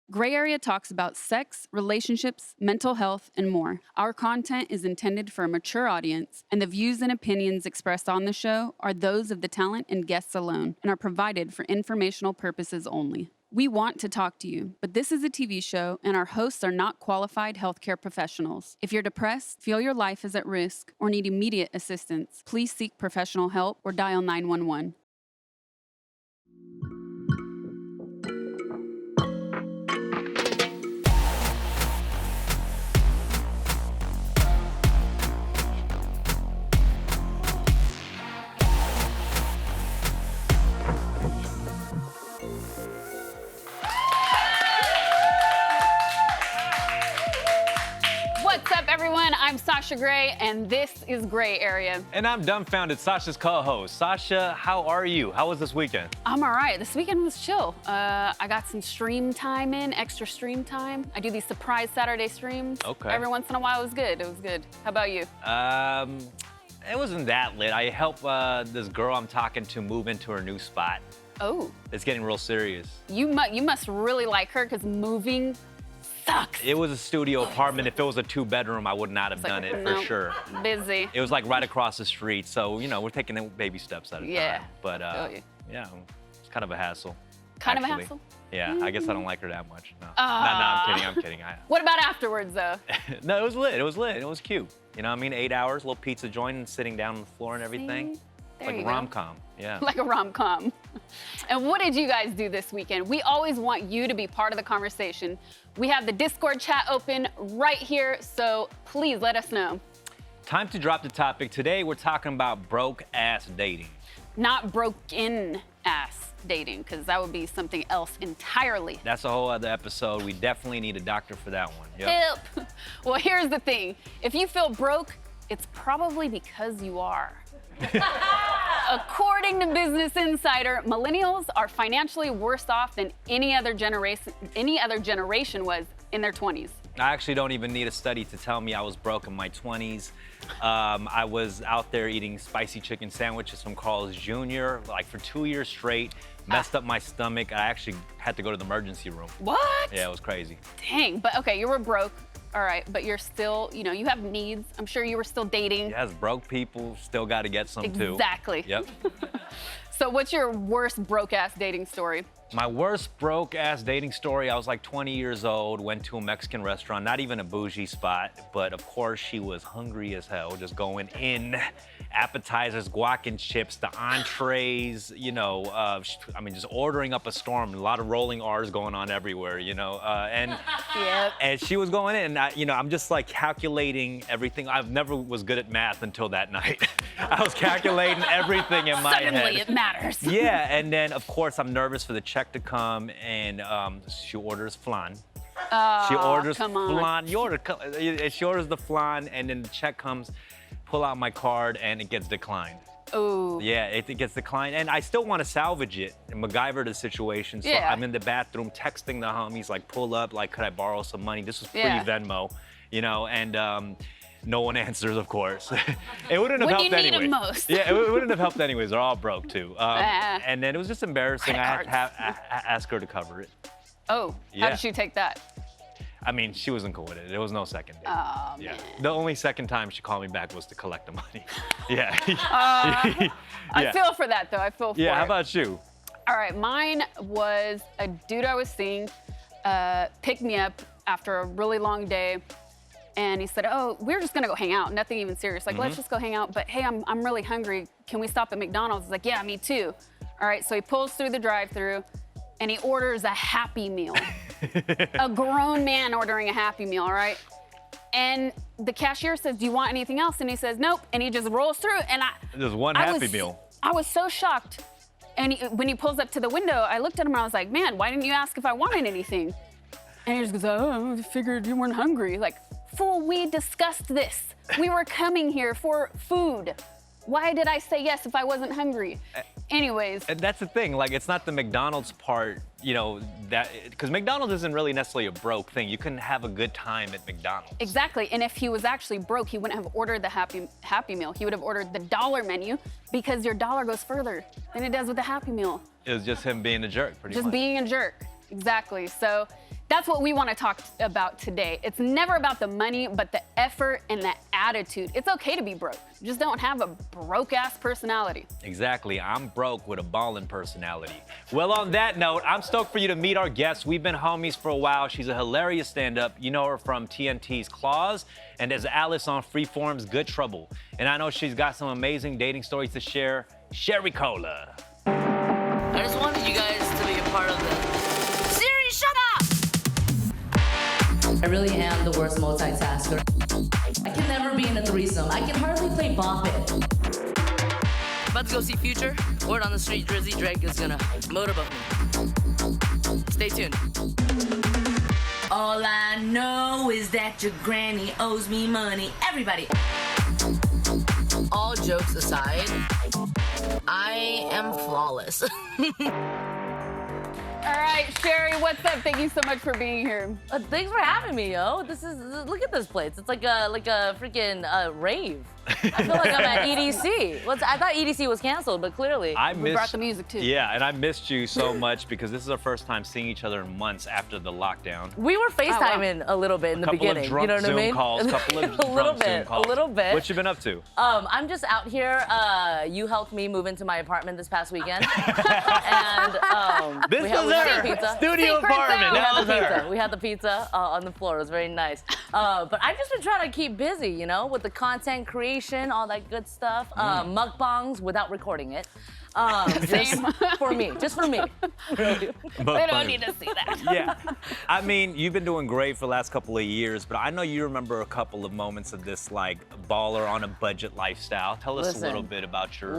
Gray Area talks about sex, relationships, mental health, and more. Our content is intended for a mature audience, and the views and opinions expressed on the show are those of the talent and guests alone and are provided for informational purposes only. We want to talk to you, but this is a TV show, and our hosts are not qualified healthcare professionals. If you're depressed, feel your life is at risk, or need immediate assistance, please seek professional help or dial 911. Everyone, I'm Sasha Grey, and this is Gray Area. And I'm Dumbfoundead, Sasha's co-host. Sasha, how are you? How was this weekend? I'm all right. This weekend was chill. I got some stream time in, extra stream time. I do these surprise Saturday streams. Okay. Every once in a while, it was good. It was good. How about you? It wasn't that lit. I helped this girl I'm talking to move into her new spot. Oh. It's getting real serious. You must really like her, because moving sucks. It was a studio apartment. If it was a 2-bedroom, I would not have done it for sure. Busy. It was like right across the street, so you know we're taking baby steps at a time. But yeah, it's kind of a hassle. Kind of a hassle? Yeah, I guess I don't like her that much. No, I'm kidding. What about afterwards, though? No, it was lit. It was cute. You know what I mean? 8 hours, little pizza joint, and sitting down on the floor and everything. There like a rom-com, yeah. Like a rom-com. And what did you guys do this weekend? We always want you to be part of the conversation. We have the Discord chat open right here, so please let us know. Time to drop the topic. Today, we're talking about broke-ass dating. Not broken-ass dating, because that would be something else entirely. That's a whole other episode. We definitely need a doctor for that one. Yep. Help. Well, here's the thing. If you feel broke, it's probably because you are. According to Business Insider, millennials are financially worse off than any other generation was in their 20s. I actually don't even need a study to tell me I was broke in my 20s. I was out there eating spicy chicken sandwiches from Carl's Jr. like for 2 years straight, messed up my stomach. I actually had to go to the emergency room. What? Yeah, it was crazy. Dang, but okay, you were broke. All right, but you're still, you have needs. I'm sure you were still dating. Yes, broke people still got to get some too. Exactly. Yep. So what's your worst broke-ass dating story? My worst broke-ass dating story, I was like 20 years old, went to a Mexican restaurant, not even a bougie spot, but of course she was hungry as hell, just going in. Appetizers, guac and chips, the entrees, just ordering up a storm, a lot of rolling R's going on everywhere, and Yep. And she was going in, and I'm just like calculating everything. I've never was good at math until that night. I was calculating everything in my head. Suddenly it matters. Yeah, and then of course I'm nervous for the check to come, and she orders flan. Oh, She orders come on. flan. She orders the flan, and then the check comes. Pull out my card, and it gets declined. Oh. Yeah, it gets declined, and I still want to salvage it and MacGyver the situation. So Yeah. I'm in the bathroom texting the homies, like, pull up, like, could I borrow some money? This was Yeah. pre-Venmo, and no one answers, of course. It wouldn't have When helped you need anyway. them most. Yeah, it wouldn't have helped anyways. They're all broke too. And then it was just embarrassing. Credit I had to ask her to cover it. Oh, how Yeah. did she take that? I mean, she wasn't cool with it. There was no second date. Oh, Yeah. man. The only second time she called me back was to collect the money. Yeah. I feel for that, though. I feel for it. Yeah, how about you? All right, mine was a dude I was seeing picked me up after a really long day. And he said, oh, we're just gonna go hang out. Nothing even serious. Like, let's just go hang out. But hey, I'm really hungry. Can we stop at McDonald's? I was like, yeah, me too. All right, so he pulls through the drive-thru and he orders a Happy Meal. A grown man ordering a Happy Meal, all right? And the cashier says, do you want anything else? And he says, nope. And he just rolls through. And There's one Happy Meal. I was so shocked. And when he pulls up to the window, I looked at him and I was like, man, why didn't you ask if I wanted anything? And he just goes, oh, I figured you weren't hungry. Like, fool, we discussed this. We were coming here for food. Why did I say yes if I wasn't hungry? Anyways. And that's the thing, like, it's not the McDonald's part, because McDonald's isn't really necessarily a broke thing. You can have a good time at McDonald's. Exactly, and if he was actually broke, he wouldn't have ordered the Happy Meal. He would have ordered the dollar menu, because your dollar goes further than it does with the Happy Meal. It was just him being a jerk, pretty much. Just being a jerk, exactly. So That's what we want to talk about today. It's never about the money, but the effort and the attitude. It's okay to be broke. Just don't have a broke-ass personality. Exactly. I'm broke with a ballin' personality. Well, on that note, I'm stoked for you to meet our guest. We've been homies for a while. She's a hilarious stand-up. You know her from TNT's Claws and as Alice on Freeform's Good Trouble. And I know she's got some amazing dating stories to share. Sherry Cola. I just wanted you guys to be a part of this. Siri, shut up! I really am the worst multitasker. I can never be in a threesome. I can hardly play Bop It. About to go see Future. Word on the street, Drizzy Drake is gonna motorboat me. Stay tuned. All I know is that your granny owes me money. Everybody. All jokes aside, I am flawless. All right, Sherry, what's up? Thank you so much for being here. Thanks for having me, yo. Look at this place. It's like a freaking rave. I feel like I'm at EDC. I thought EDC was canceled, but clearly. We brought the music too. Yeah, and I missed you so much because this is our first time seeing each other in months after the lockdown. We were FaceTiming a little bit in the beginning. Couple you of know what Zoom I mean? calls, couple of drunk Zoom calls. A little bit. What you been up to? I'm just out here. You helped me move into my apartment this past weekend. And This we was had her pizza. studio Secret apartment. sound. That was her. We had the pizza on the floor. It was very nice. But I've just been trying to keep busy, you know, with the content creation, all that good stuff. Mukbangs without recording it. Same. For me, just for me. Really. They don't need to see that. Yeah. I mean, you've been doing great for the last couple of years, but I know you remember a couple of moments of this, like, baller on a budget lifestyle. Tell us a little bit about your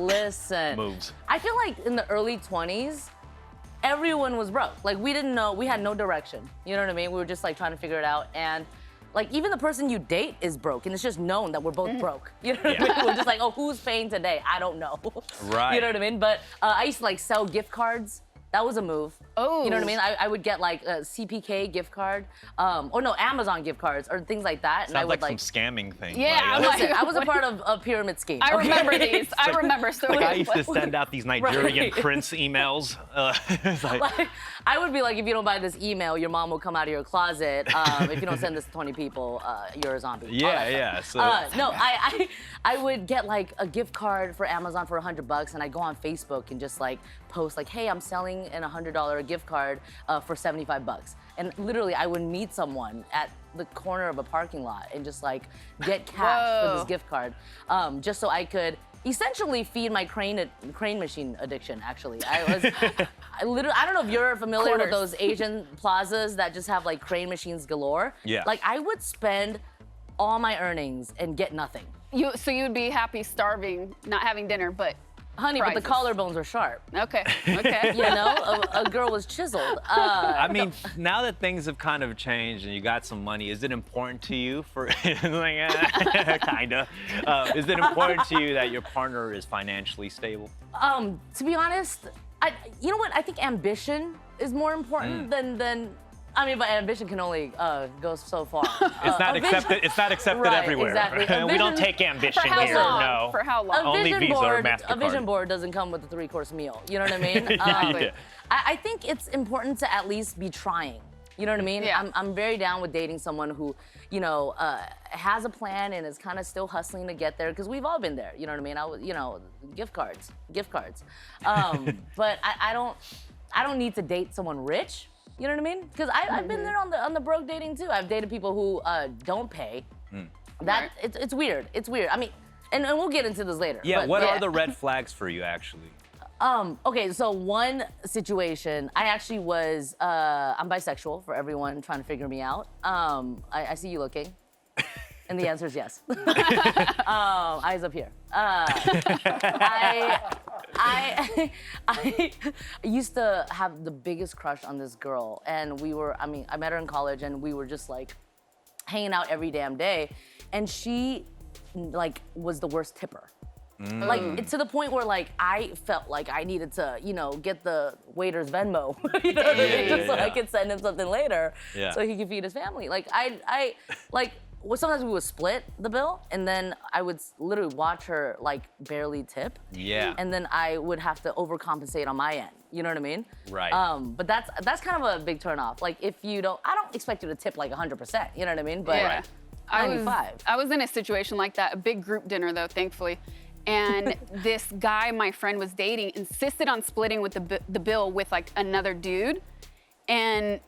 moves. I feel like in the early 20s, everyone was broke. Like, we didn't know, we had no direction. You know what I mean? We were just, like, trying to figure it out. And like, even the person you date is broke, and it's just known that we're both broke. You know what I mean? We're just like, oh, who's paying today? I don't know. Right. You know what I mean? But I used to, like, sell gift cards. That was a move. Oh. You know what I mean? I would get, like, a CPK gift card, or no, Amazon gift cards, or things like that. And Sounds I would, like some scamming thing. Yeah, Like, Listen, I was a part of a pyramid scheme. I remember these. I remember. So like I used to send out these Nigerian prince emails. It's like, I would be like, if you don't buy this email, your mom will come out of your closet. If you don't send this to 20 people, you're a zombie. yeah. So No, I would get like a gift card for Amazon for $100, and I go on Facebook and just like post like, hey, I'm selling an $100 gift card for $75. And literally, I would meet someone at the corner of a parking lot and just like get cash for this gift card, just so I could essentially feed my crane machine addiction. Actually, I don't know if you're familiar with those Asian plazas that just have like crane machines galore. Yeah. Like I would spend all my earnings and get nothing. So you'd be happy starving, not having dinner, but Honey, prizes. but the collarbones were sharp. Okay. You know, a girl was chiseled. I mean, now that things have kind of changed and you got some money, is it important to you for, like, kinda, is it important to you that your partner is financially stable? To be honest, you know what? I think ambition is more important than. I mean, but ambition can only go so far. It's not accepted. It's not accepted Right, everywhere. exactly. We don't take ambition For how here. long? No. For how long? Only Visa or MasterCard. A vision board doesn't come with a 3-course meal. You know what I mean? Yeah. I think it's important to at least be trying. You know what I mean? Yeah. I'm very down with dating someone who, you know, has a plan and is kind of still hustling to get there, because we've all been there. You know what I mean? You know, gift cards. But I don't need to date someone rich. You know what I mean? Because I've been there on the broke dating too. I've dated people who don't pay. That it's weird. It's weird. I mean, and we'll get into this later. Yeah. but, What are the red flags for you, actually? Okay, so one situation, I actually was, I'm bisexual for everyone trying to figure me out. I see you looking. And the answer is yes. Eyes up here. I used to have the biggest crush on this girl, and I met her in college, and we were just like hanging out every damn day, and she like was the worst tipper. Like, it's to the point where like I felt like I needed to, you know, get the waiter's Venmo, you know what I mean? Just so I could send him something later, so he could feed his family. Like well, sometimes we would split the bill, and then I would literally watch her like barely tip. Yeah. And then I would have to overcompensate on my end. You know what I mean? Right. But that's kind of a big turn off. Like if you don't, I don't expect you to tip like 100%. You know what I mean? But Yeah. 95. I was in a situation like that, a big group dinner though, thankfully. And this guy my friend was dating insisted on splitting with the bill with like another dude. And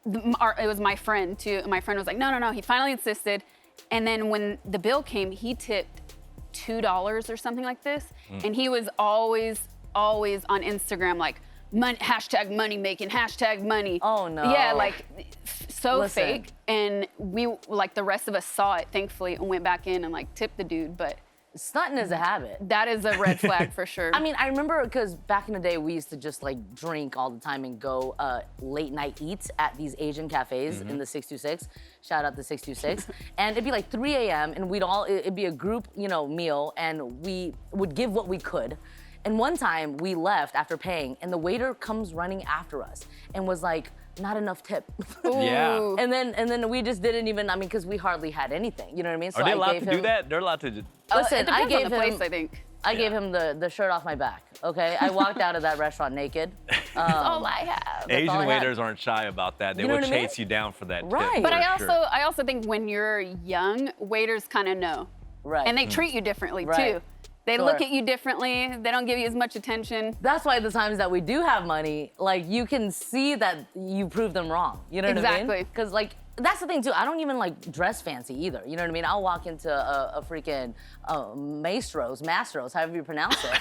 it was my friend too. My friend was like, no. He finally insisted. And then when the bill came, he tipped $2 or something like this. And he was always on Instagram like, hashtag money making, hashtag money. Oh no. Yeah, like so Listen. fake. And we, like the rest of us saw it thankfully and went back in and like tipped the dude. But Stunting is a habit. that is a red flag for sure. I mean, I remember because back in the day, we used to just like drink all the time and go late night eats at these Asian cafes in the 626. Shout out the 626. And it'd be like 3 a.m. and it'd be a group, meal, and we would give what we could. And one time we left after paying, and the waiter comes running after us and was like, not enough tip. Yeah. Ooh. And then we just didn't even, because we hardly had anything. You know what I mean? So Are they I allowed gave to him, do that? They're allowed to. Listen, it I depends gave on the him. place, I think. I gave him the shirt off my back. Okay, I walked out of that restaurant naked. That's all I have. all I Asian had. waiters aren't shy about that. They You know will what I mean? chase you down for that tip. Right. But for sure. I also think when you're young, waiters kind of know. Right. And they treat you differently Right. too. They Sure. look at you differently. They don't give you as much attention. That's why the times that we do have money, like you can see that you prove them wrong. You know what I mean? Exactly. Because like that's the thing too. I don't even like dress fancy either. You know what I mean? I'll walk into a freaking Mastros, however you pronounce it.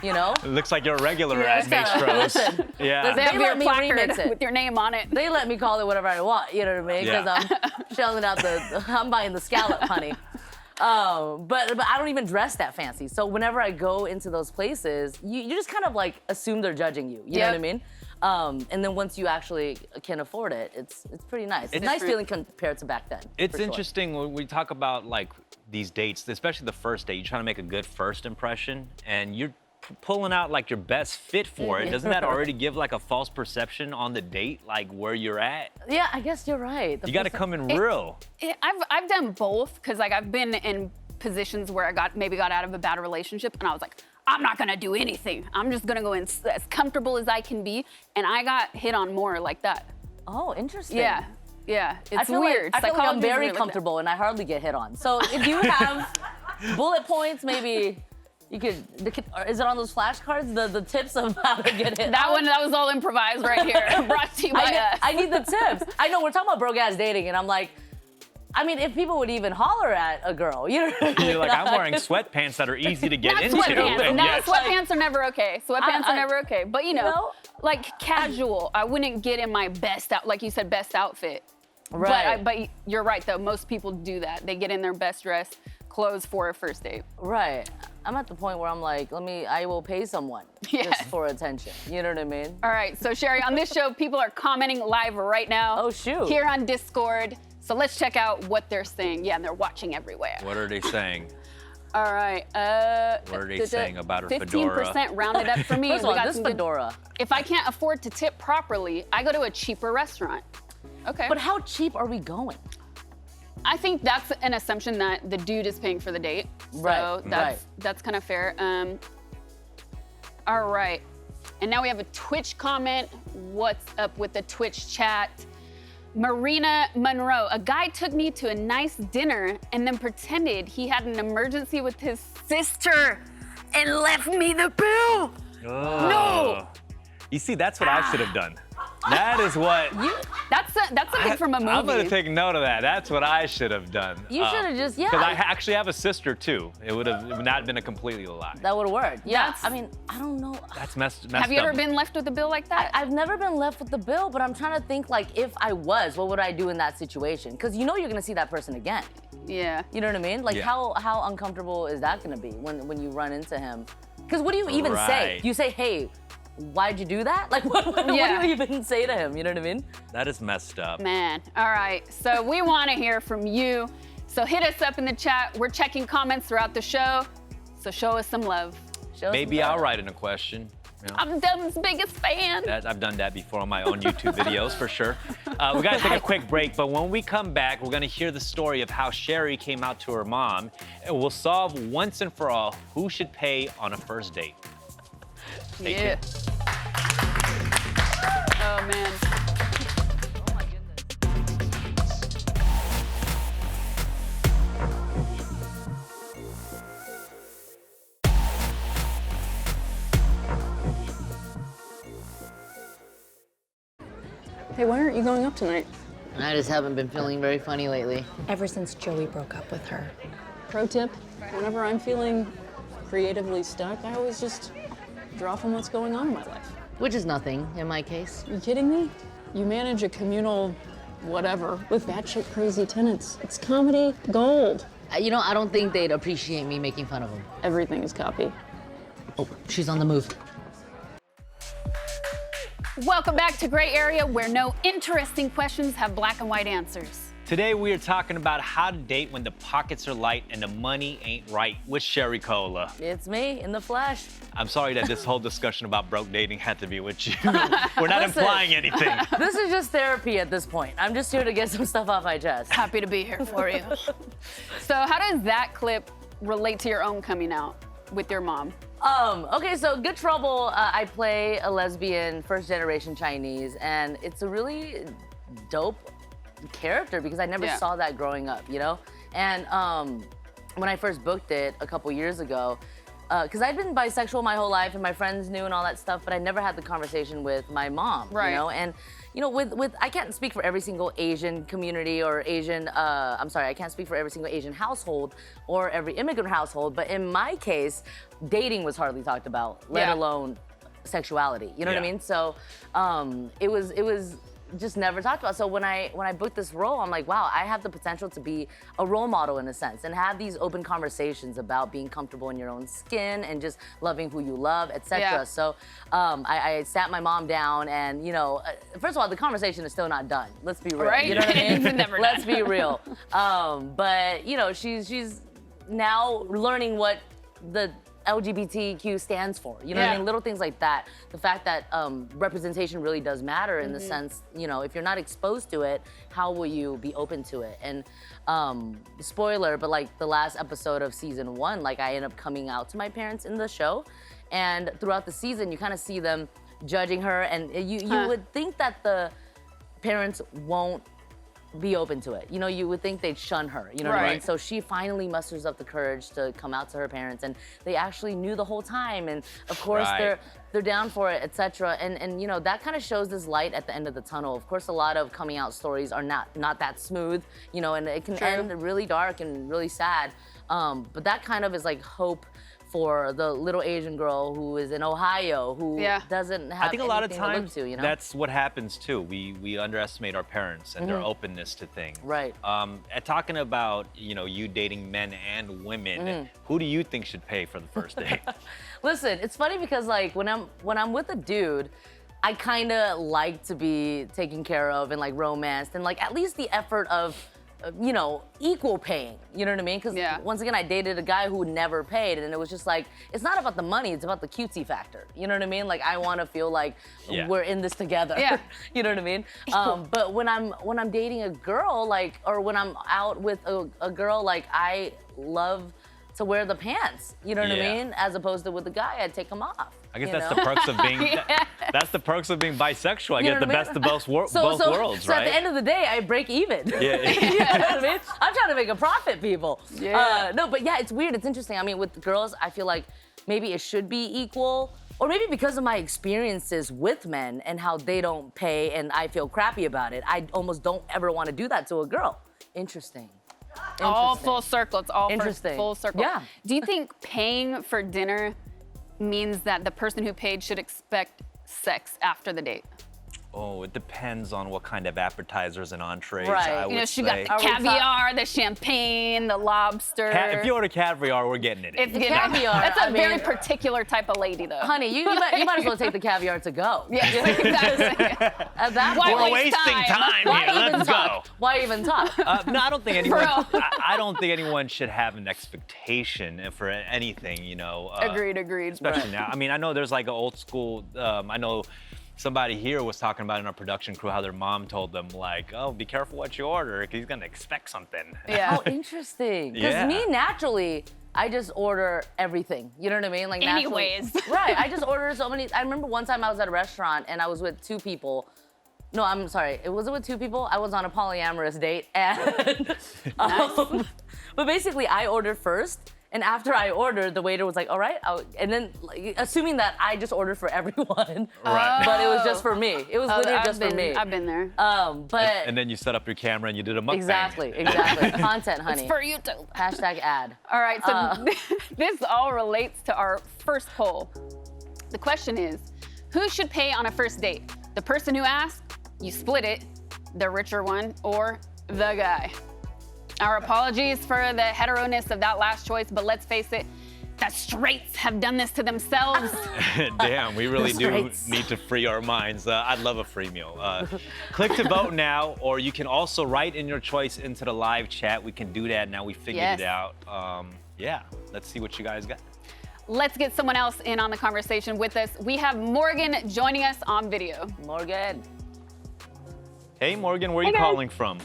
You know? It looks like you're a regular Yeah, at Maestros. listen. Yeah. They have They your let me remix placard it. with your name on it. They let me call it whatever I want. You know what I mean? Because Yeah. I'm shelling out I'm buying the scallop, honey. But I don't even dress that fancy. So whenever I go into those places, you just kind of like assume they're judging you. You know what I Yep. mean? And then once you actually can afford it, it's pretty nice. It's a It's nice true. feeling compared to back then. It's for sure. interesting when we talk about like these dates, especially the first date. You're trying to make a good first impression, and you're pulling out like your best fit for it. Doesn't that already give like a false perception on the date, like where you're at? Yeah, I guess you're right. The You got to first- come in real. I've done both because like I've been in positions where I maybe got out of a bad relationship and I was like, I'm not gonna do anything. I'm just gonna go in as comfortable as I can be, and I got hit on more like that. Oh, interesting. Yeah, it's I feel weird. Like, I feel like I'm Psychology is very weird like that. comfortable and I hardly get hit on. So if you have bullet points, maybe you could. Is it on those flashcards? The tips of how to get hit? That was all improvised right here. Brought to you by us. I need the tips. I know we're talking about broke ass dating, and I'm like, I mean, if people would even holler at a girl, you know what I mean? You're like, I'm wearing sweatpants that are easy to get Not into. sweatpants. and No, yet- sweatpants are never okay. Sweatpants are never okay. But you know, like casual. I wouldn't get in my best out, like you said, best outfit. Right. But you're right though. Most people do that. They get in their best dress, clothes for a first date. Right. I'm at the point where I'm like, I will pay someone Yes. just for attention. You know what I mean? All right. So Sherry, on this show, people are commenting live right now. Oh, shoot. Here on Discord. So let's check out what they're saying. Yeah, and they're watching everywhere. What are they saying? All right. What are they saying about her fedora? 15% rounded up for me. First of all, got this some good- fedora. If I can't afford to tip properly, I go to a cheaper restaurant. Okay. But how cheap are we going? I think that's an assumption that the dude is paying for the date. So Right, that's kind of fair. All right. And now we have a Twitch comment. What's up with the Twitch chat? Marina Monroe, a guy took me to a nice dinner and then pretended he had an emergency with his sister and left me the bill. No. You see, that's what I should have done. That is what. That's something from a movie. I'm gonna take note of that. That's what I should have done. You should have just, Because I actually have a sister too. It would have not been a completely lie. That would have worked. Yeah. That's- I mean, I don't know. That's messed Have you up. ever been left with a bill like that? I've never been left with the bill, but I'm trying to think like if I was, what would I do in that situation? Because you know you're gonna see that person again. Yeah. You know what I mean? Like Yeah. how uncomfortable is that gonna be when you run into him? Because what do you even say? Right. You say, hey, why'd you do that? Like what Yeah. do you even say to him? You know what I mean? That is messed up. Man, all right. So we want to hear from you. So hit us up in the chat. We're checking comments throughout the show. So show us some love. Show us Maybe some I'll love. write in a question. You know, I'm Dum's biggest fan. I've done that before on my own YouTube videos for sure. We gotta take a quick break, but when we come back, we're gonna hear the story of how Sherry came out to her mom, and we'll solve once and for all who should pay on a first date. Stay tuned. Oh, man. Oh my goodness. Hey, why aren't you going up tonight? I just haven't been feeling very funny lately. Ever since Joey broke up with her. Pro tip, whenever I'm feeling creatively stuck, I always just draw from what's going on in my life. Which is nothing in my case. You kidding me? You manage a communal whatever with batshit crazy tenants. It's comedy gold. You know, I don't think they'd appreciate me making fun of them. Everything is copy. Oh, she's on the move. Welcome back to Gray Area, where no interesting questions have black and white answers. Today we are talking about how to date when the pockets are light and the money ain't right with Sherry Cola. It's me in the flesh. I'm sorry that this whole discussion about broke dating had to be with you. We're not Listen. implying anything. This is just therapy at this point. I'm just here to get some stuff off my chest. Happy to be here for you. So how does that clip relate to your own coming out with your mom? Okay, so Good Trouble, I play a lesbian first-generation Chinese, and it's a really dope character because I never saw that growing up, you know? And when I first booked it a couple years ago, because I'd been bisexual my whole life and my friends knew and all that stuff, but I never had the conversation with my mom, Right. you know? And, you know, with I can't speak for every single Asian community or Asian, I'm sorry, I can't speak for every single Asian household or every immigrant household, but in my case, dating was hardly talked about, let alone sexuality, you know what I Yeah. mean? So it was just never talked about. So when I booked this role, I'm like, wow, I have the potential to be a role model in a sense and have these open conversations about being comfortable in your own skin and just loving who you love, etc. Yeah. So I sat my mom down and, you know, first of all, the conversation is still not done. Let's be real. Right. You know what I mean? It's never Let's done. be real. But, you know, she's now learning what the LGBTQ stands for. You know what I Yeah. mean? Little things like that. The fact that representation really does matter in the sense, you know, if you're not exposed to it, how will you be open to it? And spoiler, but like the last episode of season 1, like I end up coming out to my parents in the show. And throughout the season, you kind of see them judging her. And you would think that the parents won't be open to it. You know, you would think they'd shun her, you know what I mean? Right. So she finally musters up the courage to come out to her parents, and they actually knew the whole time, and of course Right. they're down for it, etc. And you know, that kind of shows this light at the end of the tunnel. Of course, a lot of coming out stories are not that smooth, you know, and it can end really dark and really sad. But that kind of is like hope for the little Asian girl who is in Ohio who doesn't have I think a lot of anything to look times to, you know? that's what happens too. We underestimate our parents and their openness to things. Right. Talking about, you know, you dating men and women, who do you think should pay for the first date? Listen, it's funny because like when I'm with a dude, I kind of like to be taken care of and like romanced and like at least the effort of, you know, equal paying. You know what I mean? Because once again, I dated a guy who never paid, and it was just like, it's not about the money, it's about the cutesy factor. You know what I mean? Like I want to feel like we're in this together. Yeah. You know what I mean? But when I'm dating a girl, like, or when I'm out with a girl, like I love to wear the pants. You know what I mean? As opposed to with the guy, I'd take them off. I guess you that's know? the perks of being that's the perks of being bisexual. I You know get the what I best mean? of both worlds, So right? at the end of the day, I break even. Yeah. You know what I mean? I'm trying to make a profit, people. Yeah. No, but yeah, it's weird. It's interesting. I mean, with girls, I feel like maybe it should be equal, or maybe because of my experiences with men and how they don't pay and I feel crappy about it, I almost don't ever want to do that to a girl. Interesting. All full circle. It's all Interesting. full circle. Yeah. Do you think paying for dinner means that the person who paid should expect sex after the date? Oh, it depends on what kind of appetizers and entrees. Right. I You would You know, she say. got the caviar, the champagne, the lobster. If you order caviar, we're getting it. It's in. getting- caviar, That's a I very mean- particular type of lady, though. Honey, you might as well take the caviar to go. Yes, exactly. At that Why point, We're waste wasting time? time why here. even Let's go. talk? Why even talk? No, I don't think anyone. real. I don't think anyone should have an expectation for anything. You know. Agreed. Especially now. I mean, I know there's like an old school. I know somebody here was talking about in our production crew how their mom told them like, "Oh, be careful what you order, because he's gonna expect something." Yeah. Oh, interesting. Because Yeah. me, naturally, I just order everything. You know what I mean? Like naturally- Anyways. Right, I just order so many. I remember one time I was at a restaurant and I was with 2 people. No, I'm sorry. Was it with 2 people? I was on a polyamorous date and, but basically I ordered first. And after I ordered, the waiter was like, all right. And then like, assuming that I just ordered for everyone. Right. But it was just for me. It was literally just for me. I've been there. But And then you set up your camera and you did a mukbang. exactly. Content, honey. It's for you too. Hashtag ad. All right, so this all relates to our first poll. The question is, who should pay on a first date? The person who asked, you split it, the richer one, or the guy? Our apologies for the hetero-ness of that last choice, but let's face it, the straights have done this to themselves. Damn, we really do Straights. need to free our minds. I'd love a free meal. Click to vote now, or you can also write in your choice into the live chat. We can do that now. We figured Yes. it out. Yeah, let's see what you guys got. Let's get someone else in on the conversation with us. We have Morgan joining us on video. Morgan. Hey, Morgan, where are you Hey, guys. calling from?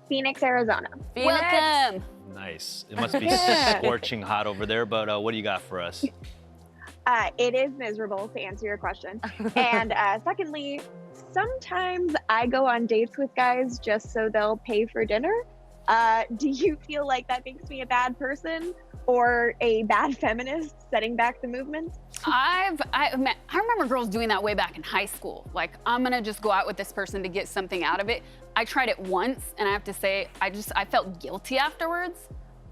Phoenix, Arizona. Phoenix. Welcome. Nice. It must be scorching hot over there, but what do you got for us? It is miserable, to answer your question. And secondly, sometimes I go on dates with guys just so they'll pay for dinner. Do you feel like that makes me a bad person or a bad feminist setting back the movement? I remember girls doing that way back in high school. Like, I'm gonna just go out with this person to get something out of it. I tried it once, and I have to say, I felt guilty afterwards.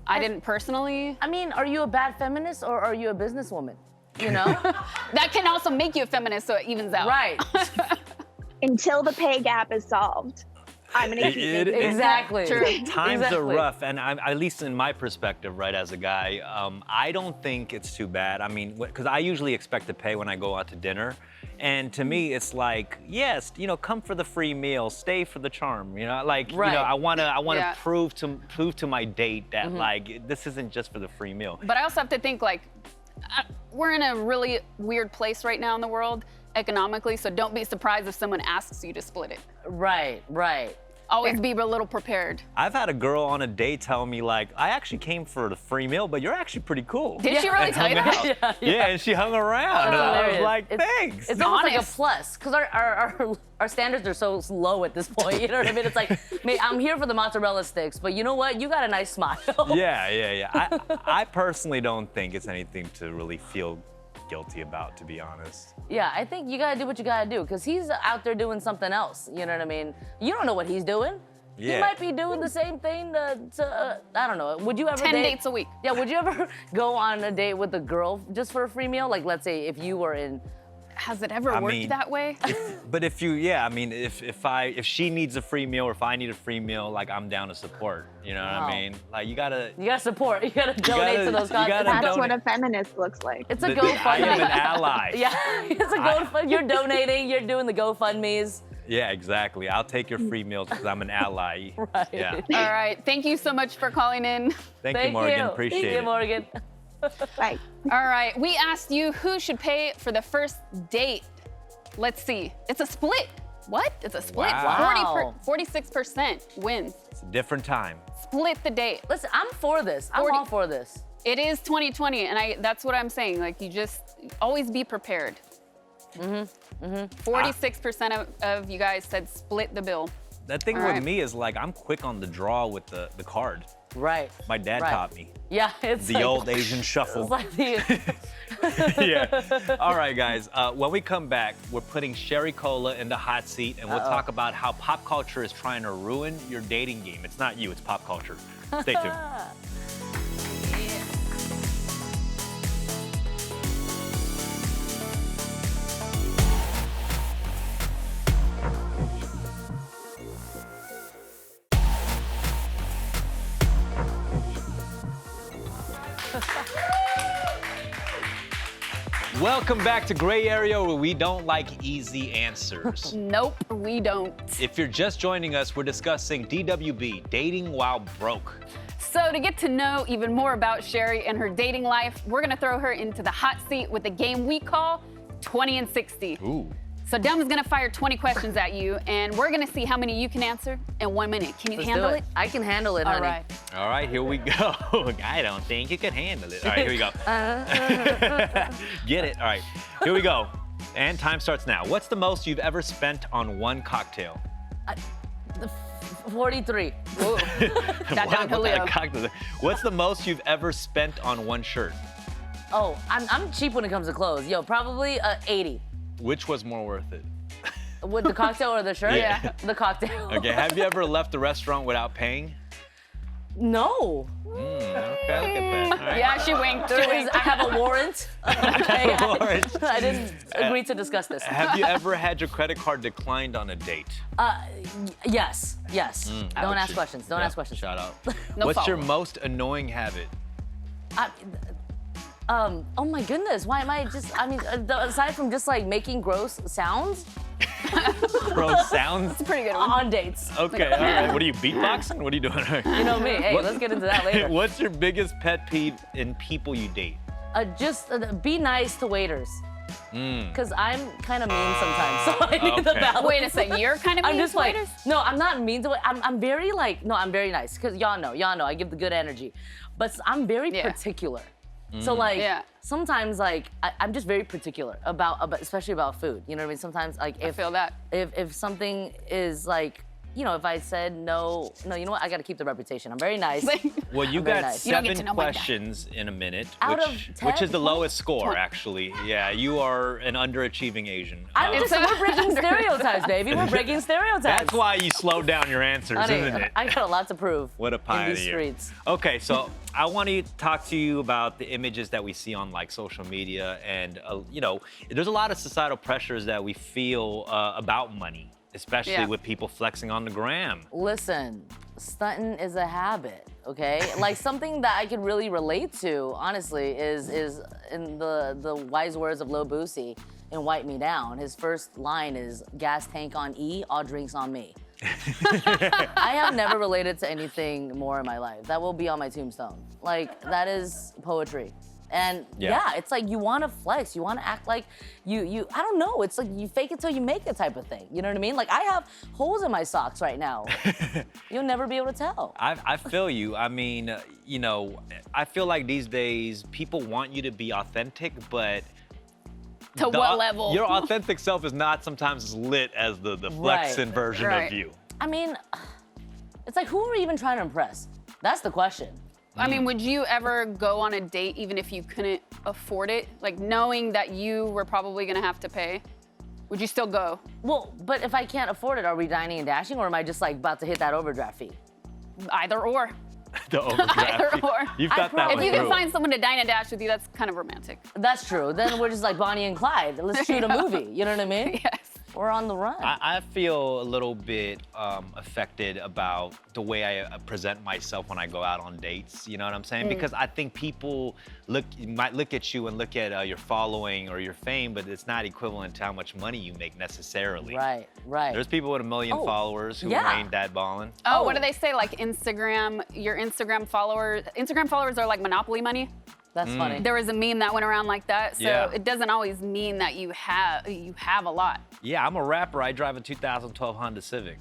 I didn't personally. I mean, are you a bad feminist or are you a businesswoman? You know? That can also make you a feminist, so it evens out. Right. Until the pay gap is solved, I'm gonna keep It- it. Exactly. True. Times Exactly. are rough, and at least in my perspective, right, as a guy, I don't think it's too bad. I mean, because I usually expect to pay when I go out to dinner, and to me, it's like, yes, you know, come for the free meal, stay for the charm, you know, like, Right. you know, I wanna Yeah. prove to my date that like this isn't just for the free meal. But I also have to think, like, we're in a really weird place right now in the world economically, so don't be surprised if someone asks you to split it. Right, right. Always be a little prepared. I've had a girl on a date tell me like, I actually came for the free meal, but you're actually pretty cool. Did she really And tell you hung that? out. Yeah, and she hung around. And I was hilarious. like, It's- thanks. It's almost like a Honest. plus, because our standards are so low at this point. You know what I mean? It's like, I'm here for the mozzarella sticks, but you know what? You got a nice smile. Yeah. I personally don't think it's anything to really feel guilty about, to be honest. Yeah, I think you gotta do what you gotta do, because he's out there doing something else. You know what I mean? You don't know what he's doing. He Yeah. might be doing the same thing to I don't know. Would you ever 10 date? dates a week. Yeah, would you ever go on a date with a girl just for a free meal? Like, let's say if you were in. Has it ever I worked mean, that way? But if if she needs a free meal or if I need a free meal, like I'm down to support. You know what Wow. I mean? Like you gotta support. You gotta donate to those you gotta causes. That's donate. what a feminist looks like. It's a I GoFundMe. am an ally. Yeah, it's a GoFundMe. You're donating. You're doing the GoFundMes. Yeah, exactly. I'll take your free meals because I'm an ally. Right. Yeah. All right, thank you so much for calling in. Thank you, Morgan. Appreciate Thank you, it. Morgan. Right. All right, we asked you who should pay for the first date. Let's see. It's a split. What? It's a split. Wow. 46% wins. It's a different time. Split the date. Listen, I'm for this. I'm 40 all for this. It is 2020, and that's what I'm saying. Like, you just always be prepared. 46% of you guys said split the bill. The thing All with right. me is like I'm quick on the draw with the card. Right. My dad Right. taught me. Yeah, it's The like, old Asian shuffle. It's like the, Yeah. All right, guys. When we come back, we're putting Sherry Cola in the hot seat, and we'll talk about how pop culture is trying to ruin your dating game. It's not you, it's pop culture. Stay tuned. Welcome back to Gray Area, where we don't like easy answers. Nope, we don't. If you're just joining us, we're discussing DWB, dating while broke. So to get to know even more about Sherry and her dating life, we're gonna throw her into the hot seat with a game we call 20 and 60. Ooh. So Dumb is gonna fire 20 questions at you, and we're gonna see how many you can answer in 1 minute. Can you let's handle do it? I can handle it, All honey. right. All right, here we go. I don't think you can handle it. All right, here we go. Get it? All right, here we go. And time starts now. What's the most you've ever spent on one cocktail? 43. Ooh. That down Julio. Cocktail. What's the most you've ever spent on one shirt? Oh, I'm cheap when it comes to clothes. Yo, probably 80. Which was more worth it? With the cocktail or the shirt? Yeah. The cocktail. Okay, have you ever left a restaurant without paying? No. Okay, look at that. All right. Yeah, she winked. She winked. I have a warrant. Okay, warrant. I didn't agree to discuss this. Have you ever had your credit card declined on a date? Yes. Don't ask Ouch. questions. Don't Yeah, ask questions. Shout out. No What's your follow-up. most annoying habit? Oh my goodness, why am I just, aside from just like making gross sounds Gross sounds? It's a pretty good one. on dates. Okay, all right. What are you, beatboxing? What are you doing? You know me, hey, let's get into that later. What's your biggest pet peeve in people you date? Just be nice to waiters. Because I'm kind of mean sometimes, so I need the Okay. balance. Wait a second, you're kind of mean I'm just to like, waiters? no, I'm not mean to it. I'm very like, no, I'm very nice. Because y'all know, I give the good energy. But I'm very Yeah. particular. So like, Yeah. sometimes like, I'm just very particular about, especially about food. You know what I mean? Sometimes like, I feel that. if something is like, you know, if I said no, you know what? I got to keep the reputation. I'm very nice. Well, you I'm very got nice. You don't get 7 to know my dad. questions in a minute, Out of which 10 is the lowest score, 20. actually. Yeah, you are an underachieving Asian. Listen, we're breaking stereotypes, baby. We're breaking stereotypes. That's why you slowed down your answers, Honey, isn't it? I got a lot to prove. What a in pioneer. these streets. Okay, so I want to talk to you about the images that we see on like social media, and you know, there's a lot of societal pressures that we feel about money, especially Yeah. with people flexing on the gram. Listen, stunting is a habit, okay? Like something that I could really relate to, honestly, is in the wise words of Lil Boosie in Wipe Me Down. His first line is, gas tank on E, all drinks on me. I have never related to anything more in my life. That will be on my tombstone. Like, that is poetry. And yeah, it's like you want to flex, you want to act like you I don't know, it's like you fake it till you make it type of thing. You know what I mean? Like I have holes in my socks right now. You'll never be able to tell. I feel you. I mean, you know, I feel like these days people want you to be authentic, but To what level? your authentic self is not sometimes as lit as the flexing version Right. of you. I mean, it's like who are we even trying to impress? That's the question. I mean, would you ever go on a date even if you couldn't afford it? Like knowing that you were probably gonna have to pay? Would you still go? Well, but if I can't afford it, are we dining and dashing or am I just like about to hit that overdraft fee? Either or. The overdraft. Either or. You've I got that promise- one If you can through. find someone to dine and dash with you, that's kind of romantic. That's true. Then we're just like Bonnie and Clyde. Let's shoot a movie. You know what I mean? Yes. We're on the run. I feel a little bit affected about the way I present myself when I go out on dates. You know what I'm saying? Because I think people might look at you and look at your following or your fame, but it's not equivalent to how much money you make necessarily. Right. There's people with 1 million Oh, followers who yeah. ain't that ballin'. Oh, what do they say? Like Instagram, your Instagram followers are like monopoly money. That's funny. There was a meme that went around like that. So Yeah. it doesn't always mean that you have a lot. Yeah, I'm a rapper. I drive a 2012 Honda Civic,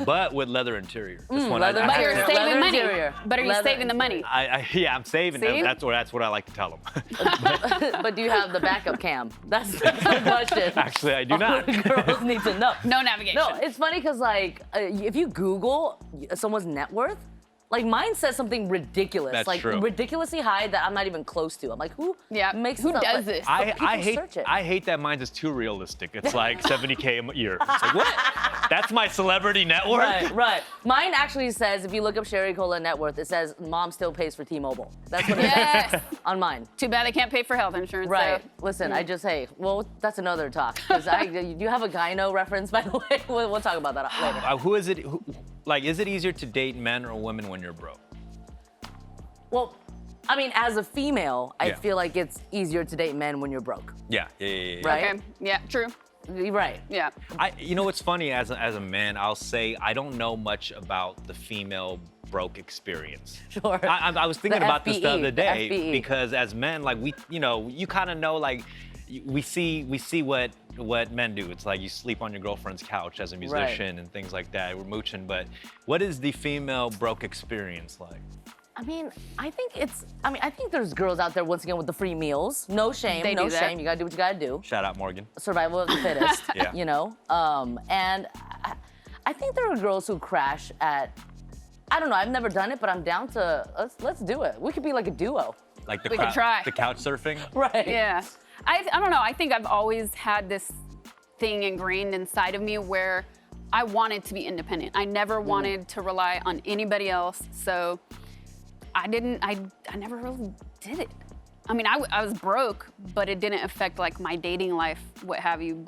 but with leather interior. This one leather But you're interior. saving Leather money. interior. But are you Leather saving the money? Yeah, I'm saving See? them. That's what I like to tell them. But do you have the backup cam? That's the question. Actually, I do not. Girls need to know. No navigation. No, it's funny because like if you Google someone's net worth, like mine says something ridiculous, That's like true. ridiculously high that I'm not even close to. I'm like, who makes Who this up? does But- this? but people I hate search it. I hate that mine is too realistic. It's like 70K a year. It's like, what? That's my celebrity net worth? Right. Mine actually says, if you look up Sherry Cola net worth, it says mom still pays for T-Mobile. That's what it Yes. says on mine. Too bad they can't pay for health insurance. Right. So. Listen, I just, hey, well, that's another talk. 'Cause do you have a gyno reference, by the way? We'll talk about that later. Who is it? Like, is it easier to date men or women when you're broke? Well, I mean, as a female, I Yeah. feel like it's easier to date men when you're broke. Yeah. Right? Okay. Yeah. True. Right. Yeah. You know what's funny? As a man, I'll say I don't know much about the female broke experience. Sure. I was thinking The about this the FBE, other the day FBE. because as men, like you kind of know, like we see what what men do. It's like you sleep on your girlfriend's couch as a musician and things like that. We're mooching, but what is the female broke experience like? I mean, I think there's girls out there once again with the free meals. No shame, no shame. You gotta do what you gotta do. Shout out Morgan. Survival of the fittest, Yeah. you know? And I think there are girls who crash at, I don't know, I've never done it, but I'm down to, let's do it. We could be like a duo. Like the We could try. the couch surfing? Right. Yeah. I don't know. I think I've always had this thing ingrained inside of me where I wanted to be independent. I never wanted to rely on anybody else. So I never really did it. I mean, I was broke, but it didn't affect like my dating life, what have you,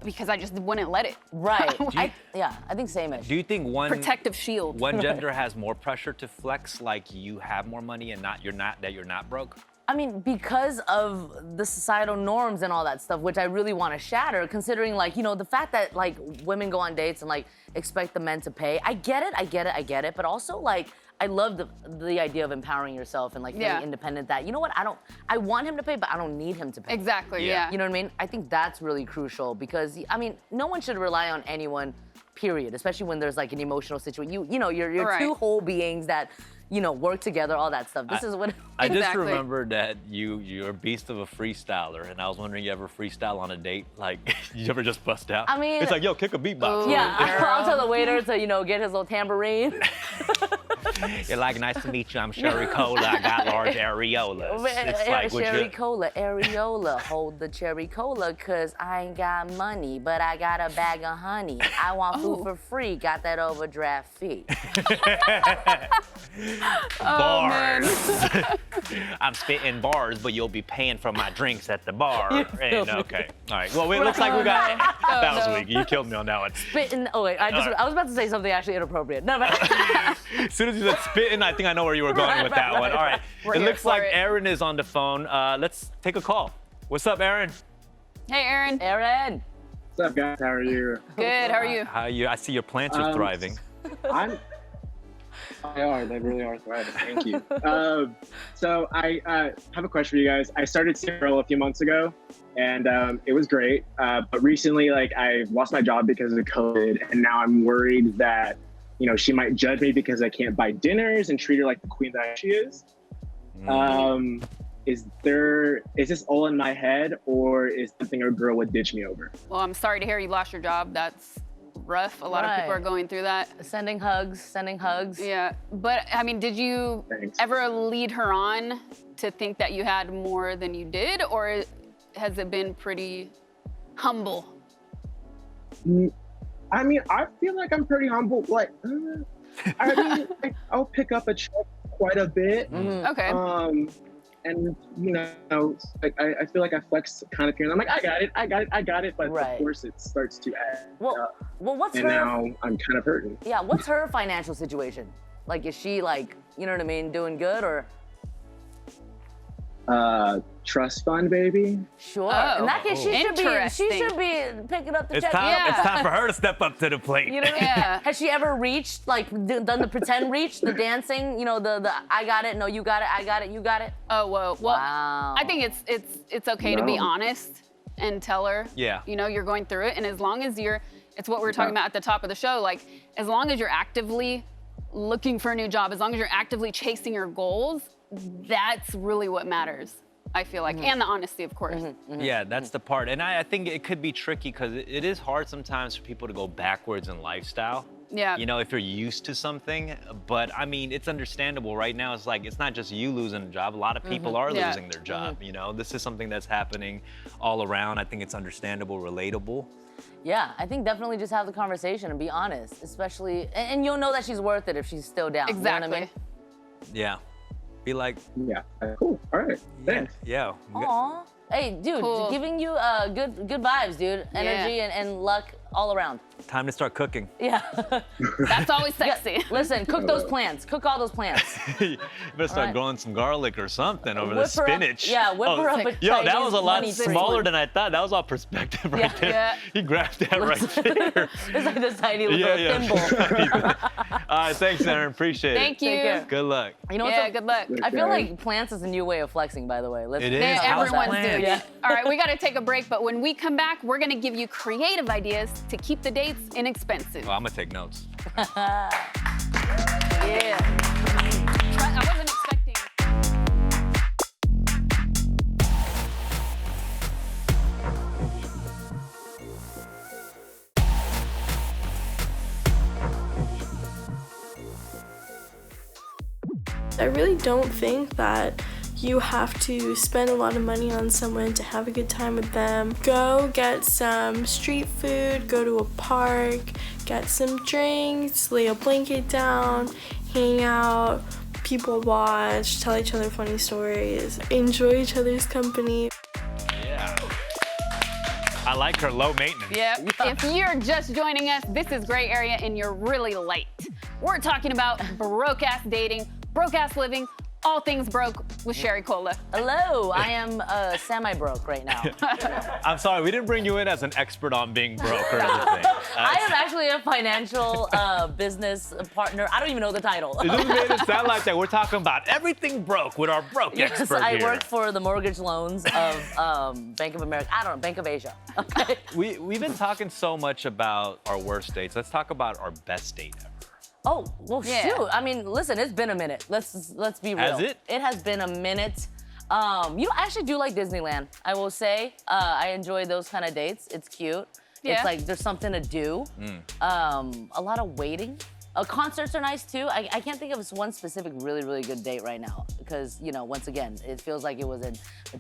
because I just wouldn't let it. Right. I think same-ish. Do you think one Protective shield. one gender has more pressure to flex, like you have more money and you're not broke? I mean, because of the societal norms and all that stuff, which I really want to shatter, considering like, you know, the fact that like women go on dates and like expect the men to pay. I get it, but also like, I love the idea of empowering yourself and like feeling independent that, you know what, I want him to pay, but I don't need him to pay. Exactly, yeah. You know what I mean? I think that's really crucial because, I mean, no one should rely on anyone, period, especially when there's like an emotional situation. You know, you're Right. two whole beings that, you know, work together, all that stuff. This is what. I just Exactly. remembered that you're a beast of a freestyler, and I was wondering, you ever freestyle on a date? Like, you ever just bust out? I mean- it's like, yo, kick a beatbox. Yeah, I'll tell the waiter to, you know, get his little tambourine. You're like, nice to meet you. I'm Sherry Cola. I got large areolas. It's like, would Cherry you- Cola, areola, hold the cherry cola, cause I ain't got money, but I got a bag of honey. I want food for free, got that overdraft fee. Bars. I'm spitting bars, but you'll be paying for my drinks at the bar. And, okay, all right. Well, it looks like we got. That was weak. You killed me on that one. Spitting, oh wait, I was about to say something actually inappropriate. No, but As soon as you said spitting, I think I know where you were going with that one. All right. We're It here looks for like it. Aaron is on the phone. Let's take a call. What's up, Aaron? Hey, Aaron. Aaron. What's up, guys? How are you? Good, how are you? How are you? I see your plants are thriving. They really are thriving. Thank you. So I have a question for you guys. I started seeing a girl a few months ago, and it was great. But recently, like, I lost my job because of COVID, and now I'm worried that, you know, she might judge me because I can't buy dinners and treat her like the queen that she is. Is this all in my head, or is something a girl would ditch me over? Well, I'm sorry to hear you lost your job. That's rough. A lot of people Right. are going through that. Sending hugs. Yeah, but I mean, did you Thanks. ever lead her on to think that you had more than you did, or has it been pretty humble? I mean, I feel like I'm pretty humble. Like, I mean, like, I'll pick up a check quite a bit. Okay. And you know, like, I feel like I flex kind of here, and I'm like, I got it. But Right. of course, it starts to add Well, up, what's and her? now I'm kind of hurting. Yeah, what's her financial situation? Like, is she like, you know what I mean, doing good or? Trust fund, baby. Sure. Oh, In that case, she should interesting. be picking up the It's check. time. Yeah. It's time for her to step up to the plate. You know what I mean? Yeah. Has she ever reached, like, done the pretend reach, the dancing? You know, the I got it, no, you got it, I got it, you got it. Oh, well, Wow. I think it's okay to be No. honest and tell her. Yeah. You know, you're going through it, and as long as it's what we were talking about at the top of the show. Like, as long as you're actively looking for a new job, as long as you're actively chasing your goals, that's really what matters. I feel like, and the honesty, of course. Yeah, that's the part. And I think it could be tricky because it is hard sometimes for people to go backwards in lifestyle. Yeah. You know, if you're used to something. But I mean, it's understandable. Right now, it's like, it's not just you losing a job. A lot of people are Yeah. losing their job. You know, this is something that's happening all around. I think it's understandable, relatable. Yeah, I think definitely just have the conversation and be honest, especially, and you'll know that she's worth it if she's still down. Exactly. You know what Yeah. Be like, Yeah. Cool. All right. Thanks. yeah. I mean? Aw. Hey, dude, Cool. giving you good vibes, dude. Energy and luck all around. Time to start cooking. Yeah. That's always sexy. Listen, cook those plants. Cook all those plants. You better start right. growing some garlic or something over the Whip her up- spinach. yeah, whip her up a Yo, that Chinese was a lot money tree. smaller than I thought. That was all perspective right Yeah. there. Yeah. He grabbed that right there. It's like this tiny little Yeah, yeah. thimble. All right, thanks, Aaron. Appreciate it. Thank you. Take care. Good luck. You know what's Yeah, up? good luck. I feel like plants is a new way of flexing, by the way. It is. Yeah, How's everyone's plans? doing Yeah. it. All right, we got to take a break, but when we come back, we're going to give you creative ideas to keep the dates inexpensive. Well, I'm gonna take notes. Yeah. I wasn't expecting. I really don't think that you have to spend a lot of money on someone to have a good time with them. Go get some street food, go to a park, get some drinks, lay a blanket down, hang out, people watch, tell each other funny stories, enjoy each other's company. Yeah. I like her low maintenance. Yep. If you're just joining us, this is Gray Area and you're really late. We're talking about broke-ass dating, broke-ass living, all things broke with Sherry Cola. Hello, I am semi-broke right now. I'm sorry, we didn't bring you in as an expert on being broke or anything. I am actually a financial business partner. I don't even know the title. It just made it sound like that. We're talking about everything broke with our broke Yes, expert I here. work for the mortgage loans of Bank of America. I don't know, Bank of Asia. Okay. We've been talking so much about our worst dates. Let's talk about our best date ever. Oh, well, Yeah. shoot. I mean, listen, it's been a minute. Let's be real. Has it? It has been a minute. You know, I actually do like Disneyland. I will say, I enjoy those kind of dates. It's cute. Yeah. It's like there's something to do. A lot of waiting. Concerts are nice too. I can't think of one specific really, really good date right now because, you know, once again, it feels like it was in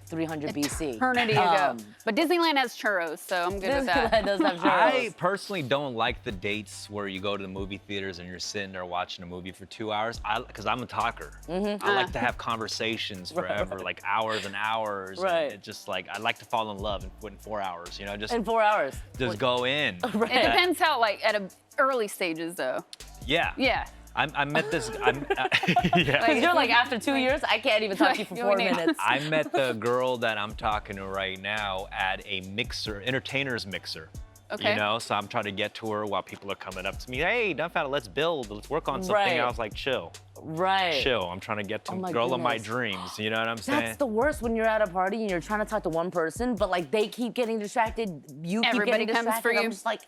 300 BC. Eternity ago. But Disneyland has churros, so I'm good with that. Disneyland does have churros. I personally don't like the dates where you go to the movie theaters and you're sitting there watching a movie for 2 hours. Because I'm a talker. I like to have conversations forever, like hours and hours. Right. And it just like I like to fall in love in 4 hours. You know, just In 4 hours. go in. It depends how, like, at early stages, though. Yeah. Yeah. I met this. yeah. Because you're like, after 2 years, I can't even talk to you for 4 minutes. I met the girl that I'm talking to right now at a mixer, entertainer's mixer. Okay. You know, so I'm trying to get to her while people are coming up to me. Hey, Dumbfoundead, let's build. Let's work on something. Right. I was like, chill, Right. chill. I'm trying to get to Oh my girl of my goodness. dreams. You know what I'm saying? That's the worst when you're at a party and you're trying to talk to one person, but like they keep getting distracted, you keep Everybody getting comes distracted. for you. I'm just like,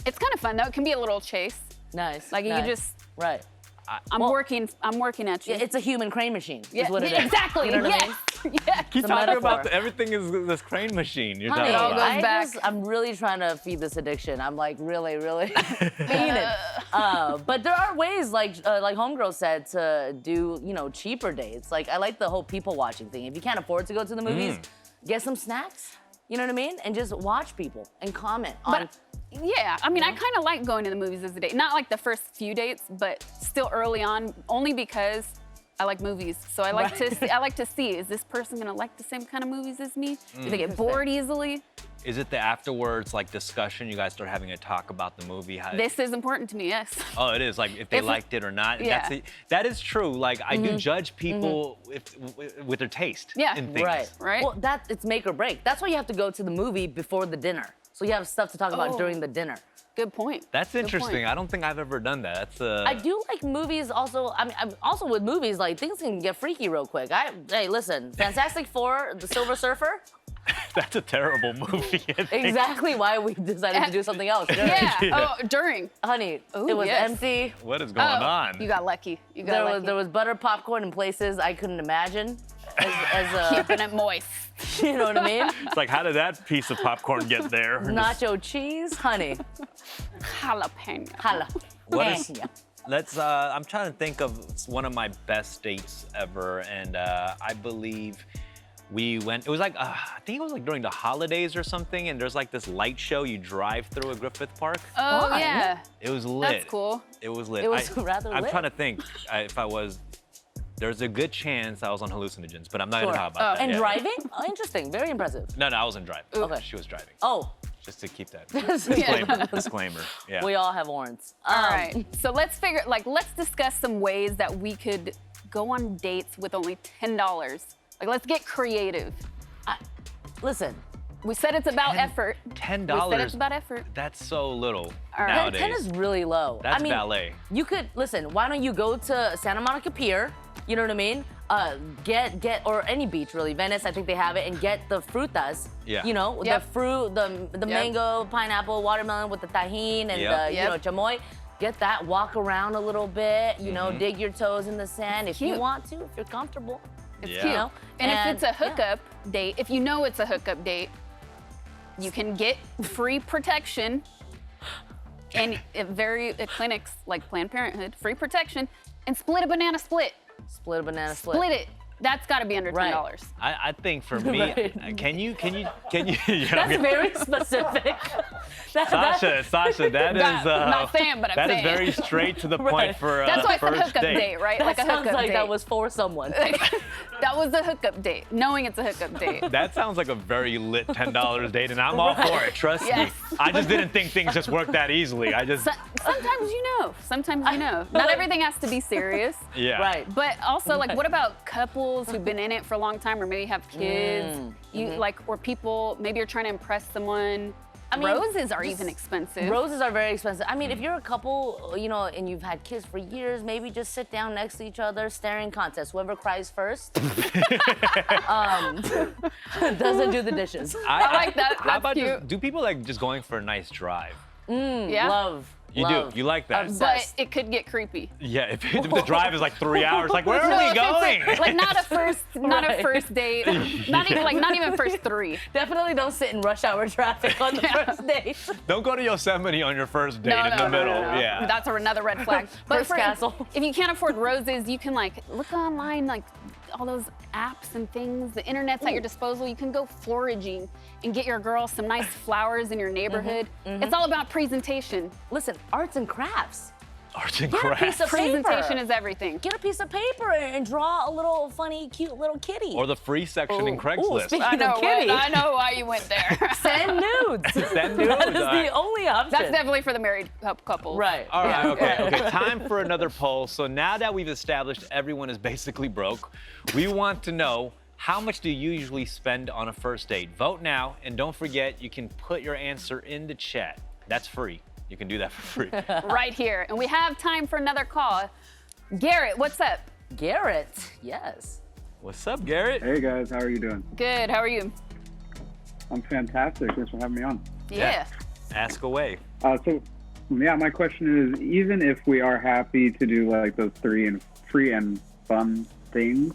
It's kind of fun, though. It can be a little chase. nice. Like, you nice. just, Right. I'm Well- working at you. It's a human crane machine, Yeah, is what it yeah, is. exactly. You know what I yes. mean? Yes. Keep a talking metaphor. about everything is this crane machine. You're Honey, talking all about. goes back. I'm really trying to feed this addiction. I'm like really, really feeding it. But there are ways, like Homegirl said, to do, you know, cheaper dates. Like I like the whole people watching thing. If you can't afford to go to the movies, get some snacks. You know what I mean? And just watch people and comment on. But yeah, I mean, I kind of like going to the movies as a date. Not like the first few dates, but still early on, only because I like movies. So I like to see, is this person gonna like the same kind of movies as me? Do they get bored easily? Is it the afterwards like discussion you guys start having a talk about the movie? How This is important to me, yes. Oh, it is. Like, if they If- liked it or not. Yeah. That is true. Like, I do judge people with their taste Yeah. in things. Right? Well, it's make or break. That's why you have to go to the movie before the dinner. So you have stuff to talk about Oh. during the dinner. Good point. That's Good interesting. point. I don't think I've ever done that. That's I do like movies also. I mean, also with movies, like things can get freaky real quick. Hey, listen, Fantastic Four, The Silver Surfer, that's a terrible movie. I think. exactly why we decided to do something else. Yeah. Yeah. Oh, during. Honey, Ooh, it was yes. empty. What is going on? You got lucky. You got lucky. There was butter popcorn in places I couldn't imagine. As Keeping it moist. you know what I mean? It's like, how did that piece of popcorn get there? Nacho cheese, honey. Jalapeno. Hala. What is- Yeah. Let's, I'm trying to think of one of my best dates ever, and I believe we went, it was like, I think it was like during the holidays or something, and there's like this light show you drive through a Griffith Park. Oh, Fun. yeah. It was lit. That's cool. It was lit. It was rather I'm lit. trying to think if I was, there's a good chance I was on hallucinogens, but I'm not Sure. gonna talk about that. And yet. driving? Oh, interesting. Very impressive. No, I wasn't driving. Okay. She was driving. Oh, Just to keep that disclaimer. Disclaimer. Yeah. we all have warrants. All right. So let's discuss some ways that we could go on dates with only $10. Like, let's get creative. Listen, We said it's about effort. $10. We said it's about effort. That's so little All right. nowadays. 10 is really low. That's I mean, ballet. You could, listen, why don't you go to Santa Monica Pier, you know what I mean? Or any beach really, Venice, I think they have it, and get the frutas. Yeah. You know, Yep. the fruit, the mango, pineapple, watermelon with the tahini and Yep. the, you know, chamoy. Get that, walk around a little bit, you know, dig your toes in the sand if you cute. want to, if you're comfortable. It's Yeah. cute. You know? And if it's a yeah. hookup date, if you know it's a hookup date, you can get free protection and at clinics like Planned Parenthood, free protection, and split a banana split. Split a banana split. Split it. That's got to be under $10. Right. I think for me, Right. can you? That's very specific. Sasha, that is not saying, but I'm that is saying. very straight to the point Right. for That's why I said first hookup date, right? That like a sounds hookup like date. that was for someone. That was a hookup date, knowing it's a hookup date. That sounds like a very lit $10 date, and I'm all for it. Trust Yes. me. I just didn't think things just work that easily. I just Sometimes you know. Sometimes you know. Not everything has to be serious. yeah. Right. But also, like, what about couples who've been in it for a long time, or maybe have kids? Or people, maybe you're trying to impress someone. I mean, Roses are just- even expensive. Roses are very expensive. I mean, if you're a couple, you know, and you've had kids for years, maybe just sit down next to each other, staring contest. Whoever cries first doesn't do the dishes. I like that. How That's about cute. do people like just going for a nice drive? Yeah. Love. You love. do. You like that? Obsessed. But it could get creepy. Yeah. If the drive is like 3 hours, like where are No, we if it's going? like not a first Right. date. Not even first 3. Definitely don't sit in rush hour traffic on the first date. Don't go to Yosemite on your first date in the middle. Yeah. That's another red flag. First castle. If you can't afford roses, you can like look online, like all those apps and things. The internet's at your disposal. You can go foraging and get your girl some nice flowers in your neighborhood. It's all about presentation. Listen, arts and crafts. Arts and Get a piece crafts. of Presentation paper. is everything. Get a piece of paper and draw a little funny, cute little kitty. Or the free section in Craigslist. speaking I know, of kitty. I know why you went there. Send nudes. Send nudes. That is All right. the only option. That's definitely for the married couple. right. All right, Yeah. okay. Time for another poll. So now that we've established everyone is basically broke, we want to know, how much do you usually spend on a first date? Vote now, and don't forget, you can put your answer in the chat. That's free. You can do that for free. Right here. And we have time for another call. Garrett, what's up? Garrett, yes. What's up, Garrett? Hey guys, how are you doing? Good. How are you? I'm fantastic. Thanks for having me on. Yeah. Ask away. My question is, even if we are happy to do like those free and fun things,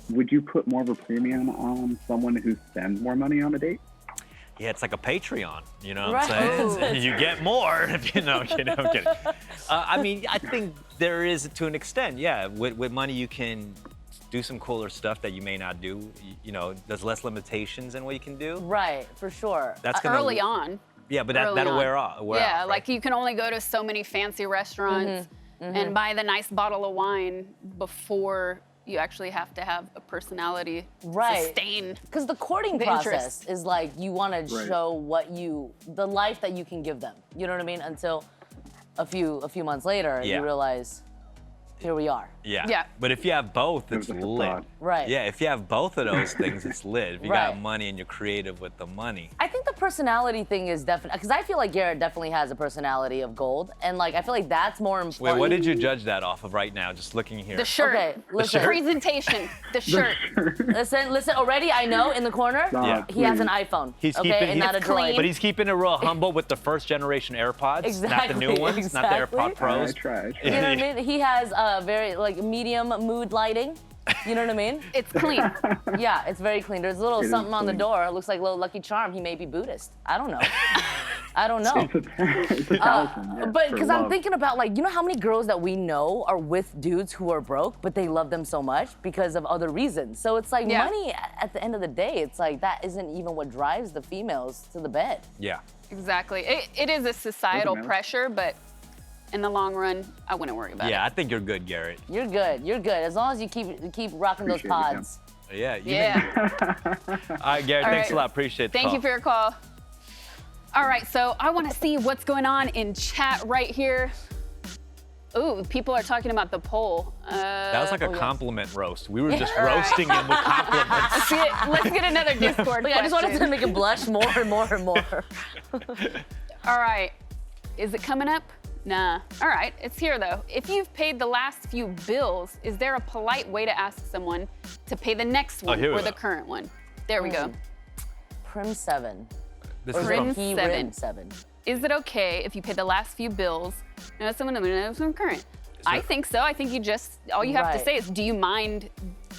would you put more of a premium on someone who spends more money on a date? Yeah, it's like a Patreon, you know Right. what I'm saying? You get more if you know, I'm kidding. I mean, I think there is to an extent, yeah. With money, you can do some cooler stuff that you may not do. You know, there's less limitations in what you can do. Right, for sure. That's gonna, Early on. Yeah, but Early that'll on. wear off. Yeah, right? like you can only go to so many fancy restaurants and buy the nice bottle of wine before you actually have to have a personality Right. sustain. Because the courting The process interest. is like you want to Right. show the life that you can give them. You know what I mean? Until a few months later, Yeah. you realize, here we are. Yeah. Yeah. But if you have both, It it's was a lit. facade. Right. Yeah, if you have both of those things, it's lit. If you Right. got money and you're creative with the money. I think the personality thing is definitely, because I feel like Garrett definitely has a personality of gold, and like I feel like that's more Wait, important. what did you judge that off of right now? Just looking here. The shirt. Okay, listen. shirt. Presentation. The shirt. Listen. Already, I know in the corner, Yeah. he has an iPhone. He's okay, keeping, and not a It's clean. Droid. but he's keeping it real humble with the first generation AirPods, not the new Exactly, ones, not the exactly. AirPod Pros. I try. You know what I mean? He has very like medium mood lighting. You know what I mean? It's clean. Yeah, it's very clean. There's a little It is something on the clean. door. It looks like a little Lucky Charm. He may be Buddhist. I don't know. I don't know. It's a talisman. yeah, But for because I'm love. thinking about like, you know how many girls that we know are with dudes who are broke, but they love them so much because of other reasons. So it's like Yeah. money at the end of the day, it's like that isn't even what drives the females to the bed. Yeah. Exactly. It is a societal man. pressure, but in the long run, I wouldn't worry about Yeah, it. I think you're good, Garrett. You're good. You're good. As long as you keep rocking those Appreciate it, pods. Yeah. Yeah. All right, Garrett, All thanks right. a lot. Appreciate the Thank call. you for your call. All right, so I want to see what's going on in chat right here. Ooh, people are talking about the poll. That was like a oh, yes. compliment roast. We were just roasting him with compliments. Let's get another Discord Like, I just wanted question. to make him blush more and more and more. All right, is it coming up? Nah. All right, it's here though. If you've paid the last few bills, is there a polite way to ask someone to pay the next one here we or the go. current one? There we go. Prim 7. This Or is is it from a he Seven. written 7? Is it okay if you pay the last few bills and ask someone to pay the current? I think so. I think all you have to Right. say is, do you mind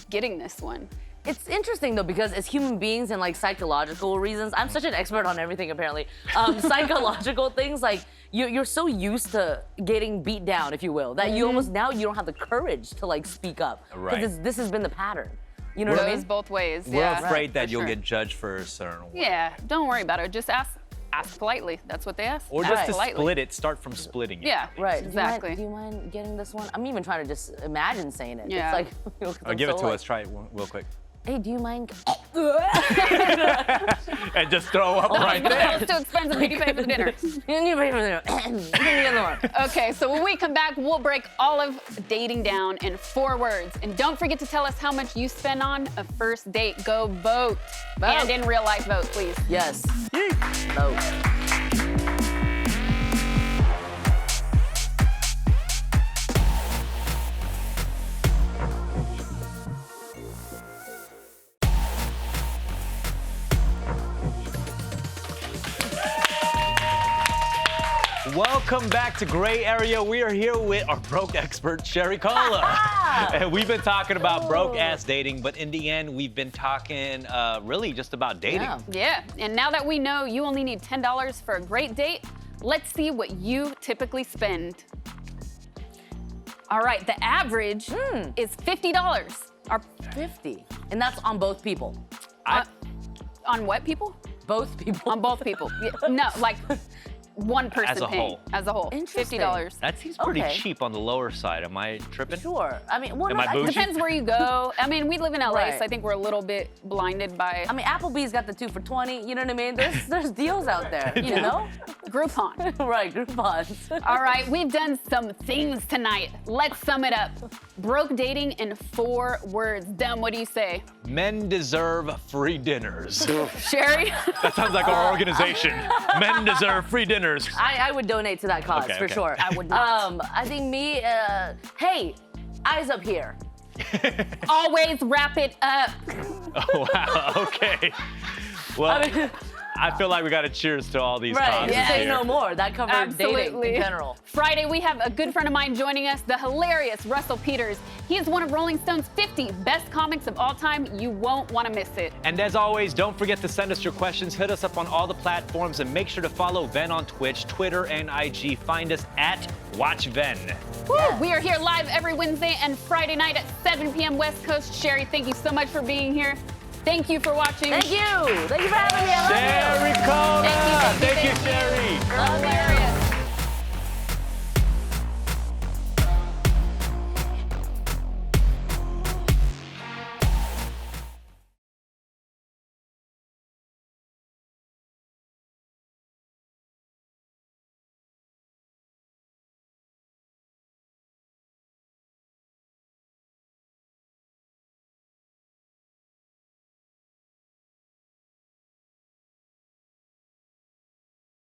getting this one? It's interesting though, because as human beings and like psychological reasons, I'm such an expert on everything apparently. Psychological things, like you're so used to getting beat down, if you will, that you almost now you don't have the courage to like speak up. Right. Because this has been the pattern. You know what I Goes mean? both ways. We're yeah. afraid that for you'll sure. get judged for a certain way. Yeah, don't worry about it. Just ask politely. That's what they ask. Or Ask just to politely. split it, start from splitting it. Yeah, Right. exactly. Do you mind getting this one? I'm even trying to just imagine saying it. Yeah. It's like, you know, 'cause I'm Give it so to like, us. Try it real quick. Hey, do you mind? And just throw up right there. It's too expensive. Did you pay for the dinner? You pay for the other one. Okay, so when we come back, we'll break all of dating down in 4 words. And don't forget to tell us how much you spend on a first date. Go vote. Vote. And in real life, vote, please. Yes. No. Welcome back to Gray Area. We are here with our broke expert, Sherry Cola. And we've been talking about broke-ass dating, but in the end, we've been talking really just about dating. Yeah. Yeah, and now that we know you only need $10 for a great date, let's see what you typically spend. All right, the average is $50. Our, 50. And that's on both people. on what people? Both people. On both people. Yeah, no, like one person As a paying. whole. As a whole. Interesting. $50. That seems pretty Okay. cheap on the lower side. Am I tripping? Sure. I mean, well, Am no, I bougie? Depends where you go. I mean, we live in LA, Right. so I think we're a little bit blinded by I mean, Applebee's got the 2 for $20. You know what I mean? There's deals out there. You know? Groupon. Right. Groupons. All right, we've done some things tonight. Let's sum it up. Broke dating in 4 words. Dem, what do you say? Men deserve free dinners. Sherry? That sounds like our organization. Men deserve free dinners. I would donate to that cause Okay, for okay. sure. I would not. I think me. Hey, eyes up here. Always wrap it up. Oh, wow. Okay. Well, I feel like we got to cheers to all these Right. causes Say here. no more. That covered dating Absolutely. in general. Friday, we have a good friend of mine joining us, the hilarious Russell Peters. He is one of Rolling Stone's 50 best comics of all time. You won't want to miss it. And as always, don't forget to send us your questions. Hit us up on all the platforms and make sure to follow VENN on Twitch, Twitter, and IG. Find us at watchvenn. Woo! We are here live every Wednesday and Friday night at 7 p.m. West Coast. Sherry, thank you so much for being here. Thank you for watching. Thank you. Thank you for having me. I love you. Sherry Cola. Thank you, Thank you, Sherry. Love you. Hilarious.